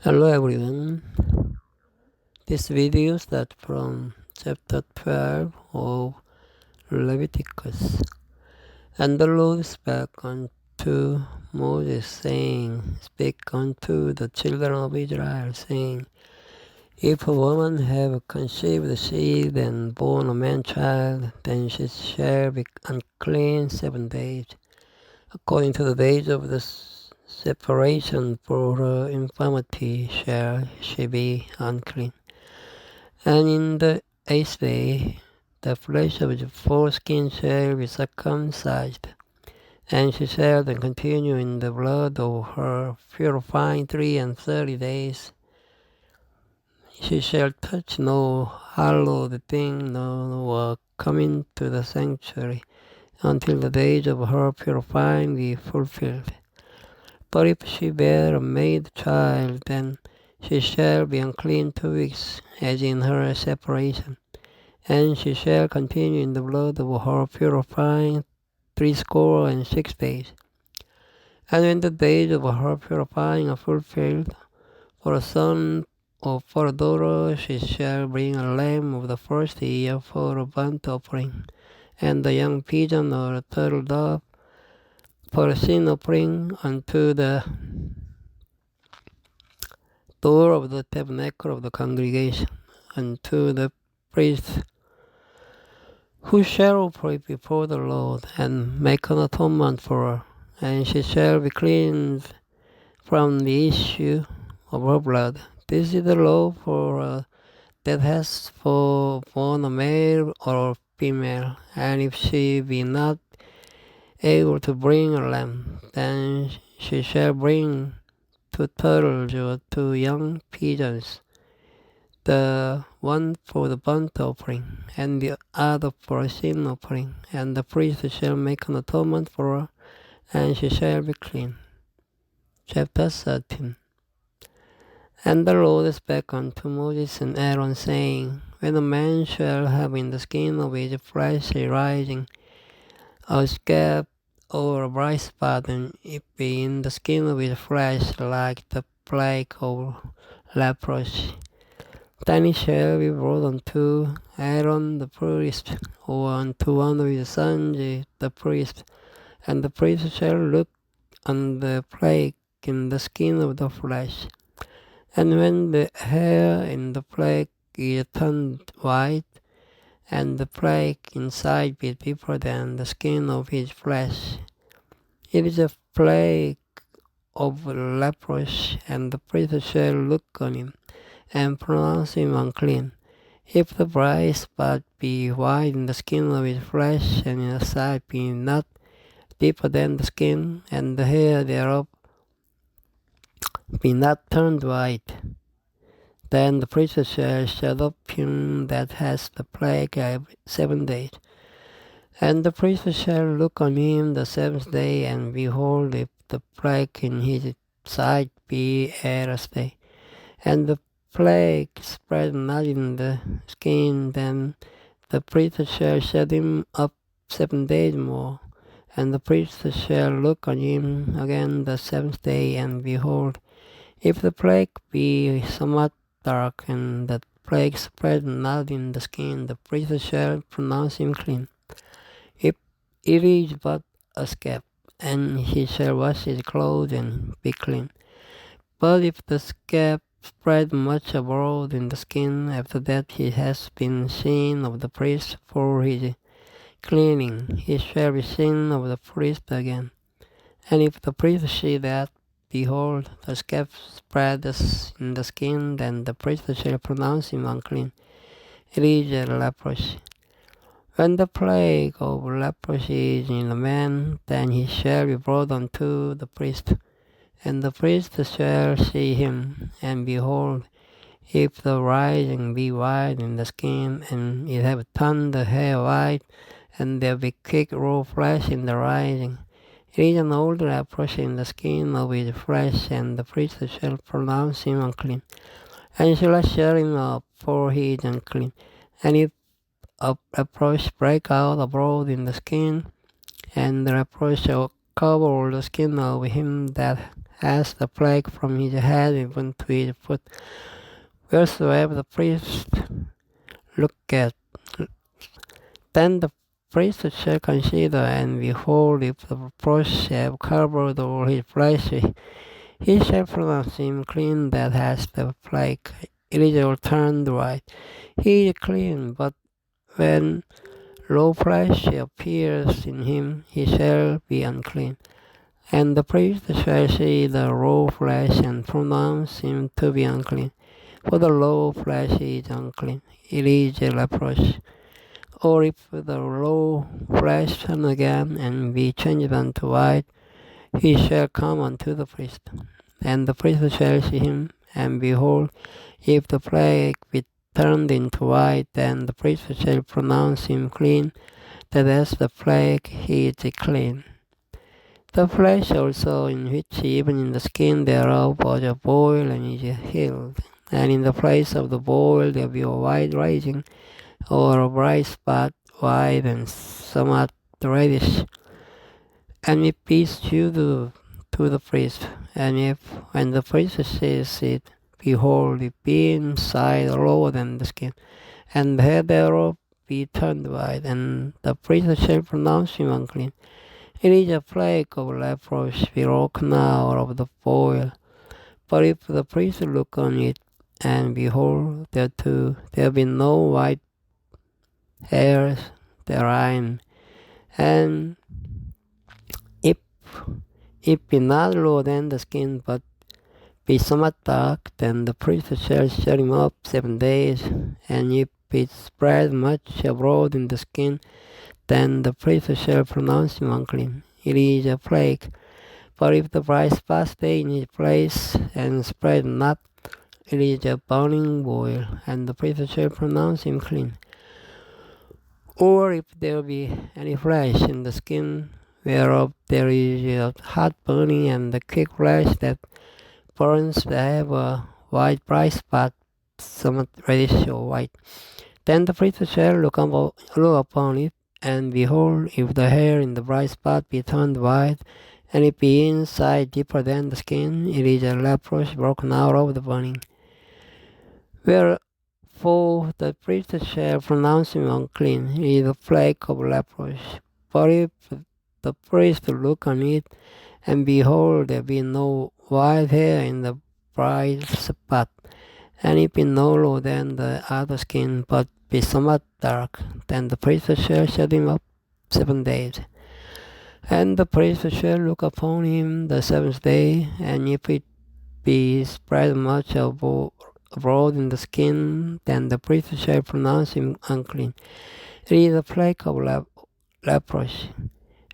Hello everyone. This video starts from chapter 12 of Leviticus. And the Lord spake unto Moses, saying, Speak unto the children of Israel, saying, If a woman have conceived seed and born a man child, then she shall be unclean 7 days. According to the days of the separation for her infirmity shall she be unclean. And in the 8th day the flesh of the foreskin shall be circumcised, and she shall then continue in the blood of her purifying 33 days. She shall touch no hallowed thing, nor come into the sanctuary, until the days of her purifying be fulfilled. But if she bear a male child, then she shall be unclean 2 weeks, as in her separation, and she shall continue in the blood of her purifying 66 days. And when the days of her purifying are fulfilled, for a son or for a daughter she shall bring a lamb of the first year for a burnt offering, and a young pigeon or a turtle dove for a sin offering unto the door of the tabernacle of the congregation, unto the priest, who shall pray before the Lord, and make an atonement for her, and she shall be cleansed from the issue of her blood. This is the law for her that has born a male or female, and if she be not able to bring a lamb, then she shall bring 2 turtles or 2 young pigeons, the one for the burnt offering, and the other for a sin offering, and the priest shall make an atonement for her, and she shall be clean. Chapter 13. And the Lord spake unto Moses and Aaron, saying, When a man shall have in the skin of his flesh a rising, a scab, or a bright spot, and it be in the skin of his flesh like the plague of leprosy, then he shall be brought unto Aaron the priest, or unto one of his sons the priest, and the priest shall look on the plague in the skin of the flesh. And when the hair in the plague is turned white, and the plague inside be deeper than the skin of his flesh, it is a plague of leprosy, and the priest shall look on him, and pronounce him unclean. If the bright spot be white in the skin of his flesh, and in the side be not deeper than the skin, and the hair thereof be not turned white, then the priest shall shut up him that has the plague 7 days. And the priest shall look on him the 7th day, and behold, if the plague in his side be at a stay, and the plague spread not in the skin, then the priest shall shut him up 7 days more. And the priest shall look on him again the 7th day, and behold, if the plague be somewhat dark, and the plague spread not in the skin, the priest shall pronounce him clean. If it is but a scab, and he shall wash his clothes and be clean. But if the scab spread much abroad in the skin, after that he has been seen of the priest for his cleaning, he shall be seen of the priest again. And if the priest see that, behold, the scab spread in the skin, then the priest shall pronounce him unclean. It is a leprosy. When the plague of leprosy is in a man, then he shall be brought unto the priest, and the priest shall see him, and behold, if the rising be white in the skin, and it have turned the hair white, and there be quick raw flesh in the rising, it is an old leprosy in the skin of his flesh, and the priest shall pronounce him unclean, and shall shut him up, for he is unclean. And if a leprosy break out abroad in the skin, and the leprosy shall cover all the skin of him that has the plague from his head even to his foot. Wheresoever the priest looketh, then the priest shall consider, and behold, if the leprosy have covered all his flesh, he shall pronounce him clean that has the plague. It is all turned white. He is clean, but when raw flesh appears in him, he shall be unclean. And the priest shall see the raw flesh and pronounce him to be unclean. For the raw flesh is unclean, it is a leprosy. Or if the raw flesh turn again and be changed unto white, he shall come unto the priest. And the priest shall see him, and behold, if the plague be turned into white, then the priest shall pronounce him clean, that as the plague he is clean. The flesh also, in which even in the skin thereof was a boil and is healed, and in the place of the boil there be a white rising, or a bright spot, white and somewhat reddish. And it be shewed to the priest, and if when the priest sees it, behold, it be inside lower than the skin, and the head thereof be turned white, and the priest shall pronounce him unclean. It is a plague of leprosy, broken out of the boil. But if the priest look on it, and behold, there be no white hairs therein, and if it be not lower than the skin, but be somewhat dark, then the priest shall shut him up 7 days, and if it spread much abroad in the skin, then the priest shall pronounce him unclean. It is a plague. But if the bright spot stay in his place and spread not, it is a burning boil, and the priest shall pronounce him clean. Or if there be any flesh in the skin, whereof there is a hot burning, and the quick flesh that burns have a white bright spot, somewhat reddish or white, then the priest shall look upon it, and behold, if the hair in the bright spot be turned white, and it be inside deeper than the skin, it is a leprosy broken out of the burning. Wherefore the priest shall pronounce him unclean. It is a plague of leprosy. But if the priest look on it, and behold, there be no white hair in the bright spot, and it be no lower than the other skin, but be somewhat dark, then the priest shall shut him up 7 days. And the priest shall look upon him the 7th day, and if it be spread much abroad in the skin, then the priest shall pronounce him unclean. It is a plague of leprosy.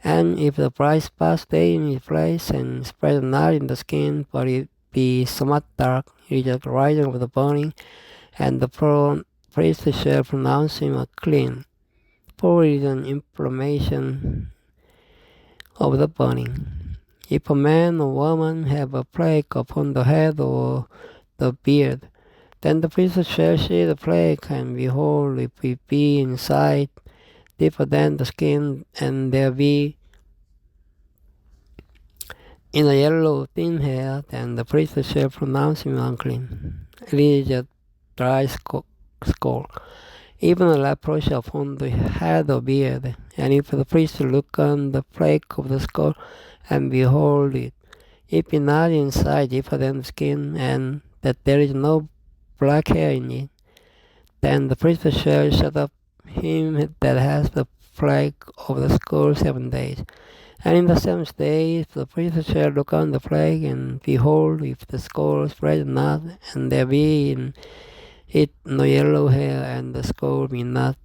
And if the bright spot stay in his place and spread not in the skin, but it be somewhat dark, it is a rising of the burning, and the priest shall pronounce him clean, for it is an inflammation of the burning. If a man or woman have a plague upon the head or the beard, then the priest shall see the plague, and behold, if it be inside deeper than the skin, and there be in a yellow thin hair, then the priest shall pronounce him unclean. It is a dry skull. Even a leprosy upon the head or beard, and if the priest look on the plague of the skull, and behold it, it be not inside deeper than the skin, and that there is no black hair in it, then the priest shall shut up him that has the plague of the skull 7 days. And in the 7th day the priest shall look on the plague, and behold, if the skull spread not, and there be in it no yellow hair, and the skull be not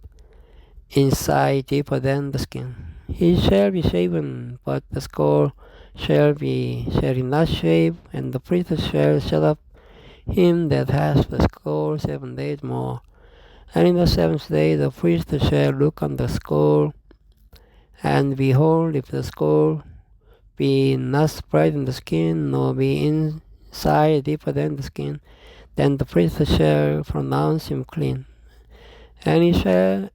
inside deeper than the skin, he shall be shaven, but the skull shall he not shave, and the priest shall shut up him that has the skull 7 days more. And in the 7th day the priest shall look on the skull, and behold, if the skull be not spread in the skin, nor be inside deeper than the skin, then the priest shall pronounce him clean. And he shall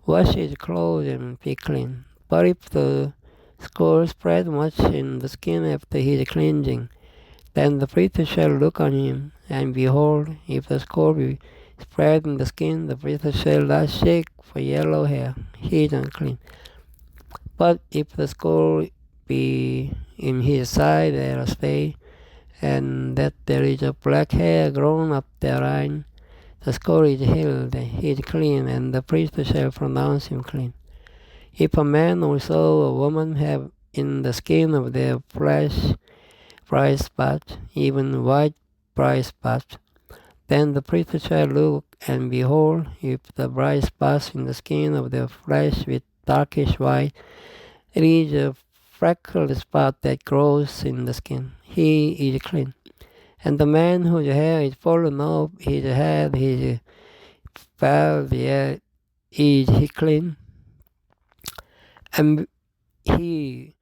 wash his clothes and be clean. But if the scroll spread much in the skin after his cleansing. Then the priest shall look on him, and behold, if the scroll be spread in the skin, the priest shall not shake for yellow hair, he is unclean. But if the scroll be in his side stay, and that there is a black hair grown up therein, the scroll is healed, he is clean, and the priest shall pronounce him clean. If a man or so a woman have in the skin of their flesh bright spots, even white bright spots, then the priest shall look, and behold, if the bright spots in the skin of their flesh with darkish white, it is a freckled spot that grows in the skin, he is clean. And the man whose hair is fallen off his head, his bald, yet is he clean? And he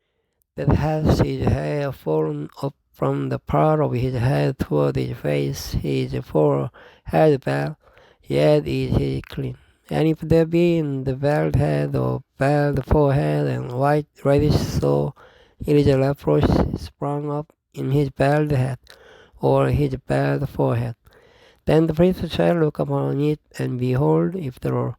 that has his hair fallen off from the part of his head toward his face, his forehead bald, yet is he clean. And if there be in the bald head or bald forehead and white reddish sore, it is a leprosy sprung up in his bald head or his bald forehead. Then the priest shall look upon it, and behold, if the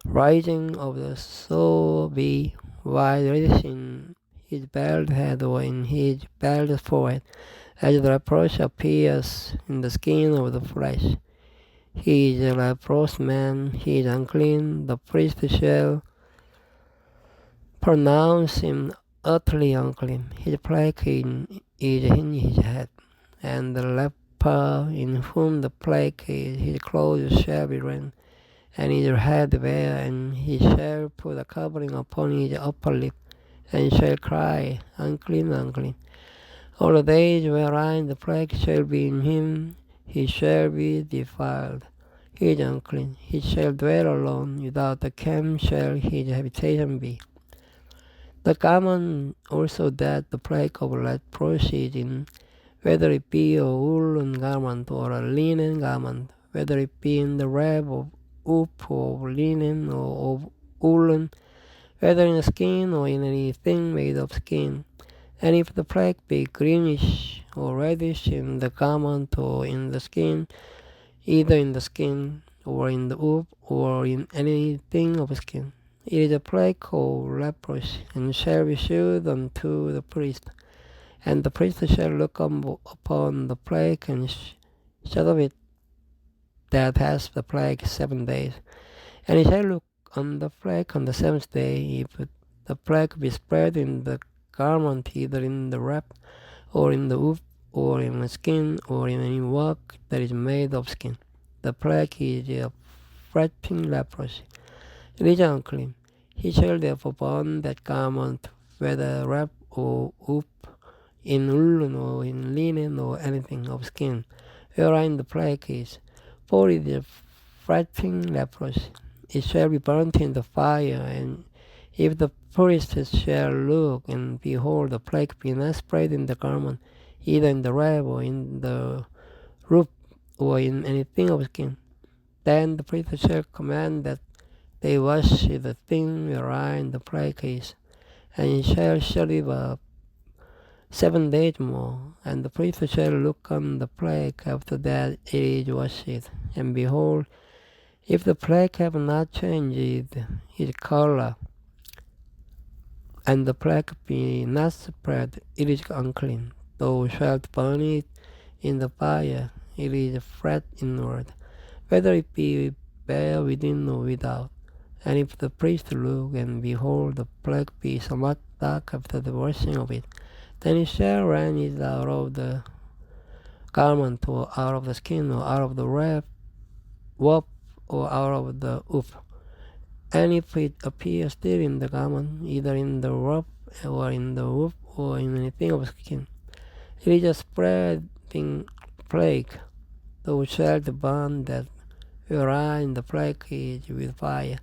rising of the sore be white reddish in his bald head or in his bald forehead, as the leprosy appears in the skin of the flesh, he is a leprous man, he is unclean. The priest shall pronounce him utterly unclean. His plague is in his head, and the leper in whom the plague is, his clothes shall be rent, and his head bare, and he shall put a covering upon his upper lip, and shall cry, Unclean, unclean. All the days wherein the plague shall be in him, he shall be defiled. He is unclean. He shall dwell alone. Without a camp shall his habitation be. The garment also that the plague of leprosy is in, whether it be a woolen garment or a linen garment, whether it be in the web of wool or of linen or of woolen, whether in the skin or in anything made of skin. And if the plague be greenish or reddish in the garment or in the skin, either in the skin or in the wool or in anything of skin, it is a plague of leprosy, and shall be shewed unto the priest. And the priest shall look upon the plague, and shut of it that has the plague 7 days. And he shall look on the plague on the 7th day. If the plague be spread in the garment, either in the wrap, or in the wool, or in the skin, or in any work that is made of skin, the plague is a fretting leprosy. It is unclean. He shall therefore burn that garment, whether wrap or wool, in woolen or in linen or anything of skin, wherein the plague is, for it is a fretting leprosy. It shall be burnt in the fire, and if the priest shall look, and behold, the plague be not spread in the garment, either in the wrap or in the roof or in anything of skin, then the priest shall command that they wash the thing wherein the plague is, and he shall shut it up 7 days more. And the priest shall look on the plague after that it is washed, and behold, if the plague have not changed its color, and the plague be not spread, it is unclean. Thou shalt burn it in the fire, it is fret inward, whether it be bare within or without. And if the priest look, and behold, the plague be somewhat dark after the washing of it, then he shall rend it out of the garment, or out of the skin, or out of the warp, or out of the woof. And if it appear still in the garment, either in the warp, or in the woof, or in anything of skin, it is a spreading plague. Thou shalt burn that wherein the plague is with fire,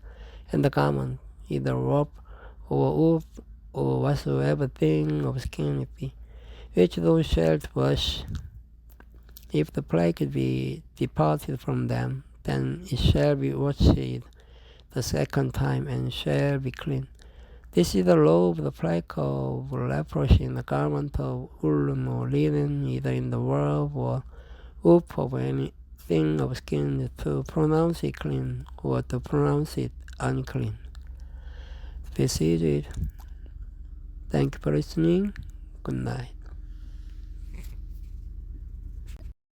and the garment, either warp, or woof, or whatsoever thing of skin it be, which thou shalt wash. If the plague be departed from them, then it shall be washed the second time, and shall be clean. This is the law of the plague of leprosy in the garment of wool or linen, either in the world or woof of anything of skin, to pronounce it clean or to pronounce it unclean. This is it. Thank you for listening. Good night.